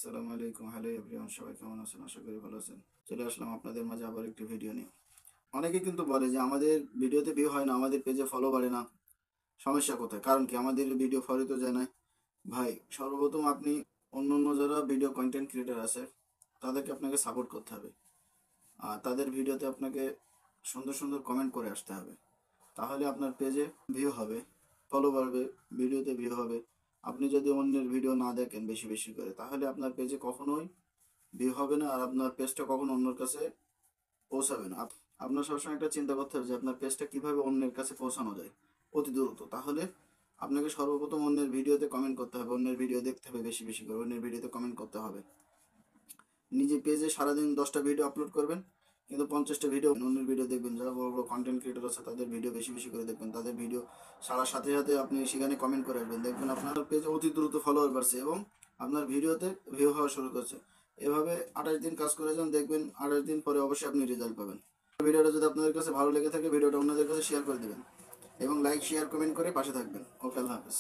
আসসালামু আলাইকুম। Hello everyone, সবাই কেমন আছেন? আশা করি ভালো আছেন। চলে আসলাম আপনাদের মাঝে আবার একটি ভিডিও নিয়ে। অনেকে কিন্তু বলে যে আমাদের ভিডিওতে ভিউ হয় না, আমাদের পেজে ফলো বাড়ে না। সমস্যা কোথায়? কারণ কি? আমাদের ভিডিও ফলো তো যায় না। ভাই, সর্বপ্রথম আপনি অন্য যারা ভিডিও কন্টেন্ট ক্রিয়েটার আছে তাদেরকে আপনাকে সাপোর্ট করতে হবে। আর তাদের ভিডিওতে আপনাকে সুন্দর সুন্দর কমেন্ট করে আসতে হবে। তাহলে আপনার পেজে ভিউ হবে, ফলো বাড়বে, ভিডিওতে ভিউ হবে। আপনি যদি অন্যের ভিডিও না দেখেন বেশি বেশি করে, তাহলে আপনার পেজে কখনোই ভিউ হবে না, আর আপনার পেজটা কখনো অন্যের কাছে পৌঁছাবে না। আপনার সবসময় একটা চিন্তা করতে হবে যে আপনার পেজটা কিভাবে অন্যের কাছে পৌঁছানো যায় অতি দ্রুত। তাহলে আপনাকে সর্বপ্রথম অন্যের ভিডিওতে কমেন্ট করতে হবে, অন্যের ভিডিও দেখতে হবে বেশি বেশি করে, অন্যের ভিডিওতে কমেন্ট করতে হবে। নিজে পেজে সারাদিন 10টা ভিডিও আপলোড করবেন, কিন্তু 50টা ভিডিও অন্যের ভিডিও দেখবেন। যারা বড় বড় কন্টেন্ট ক্রিয়েটর আছে তাদের ভিডিও বেশি বেশি করে দেখবেন, তাদের ভিডিও সারার সাথে সাথে আপনি সেখানে কমেন্ট করে আসবেন, দেখবেন আপনার পেজে অতি দ্রুত ফলোয়ার বাড়ছে এবং আপনার ভিডিওতে ভিউ হওয়া শুরু করছে। এভাবে 28 দিন কাজ করে যান, দেখবেন 28 দিন পরে অবশ্যই আপনি রেজাল্ট পাবেন। ভিডিওটা যদি আপনাদের কাছে ভালো লেগে থাকে, ভিডিওটা অন্যদের কাছে শেয়ার করে দেবেন এবং লাইক শেয়ার কমেন্ট করে পাশে থাকবেন। ওকে, আল্লাহ হাফেজ।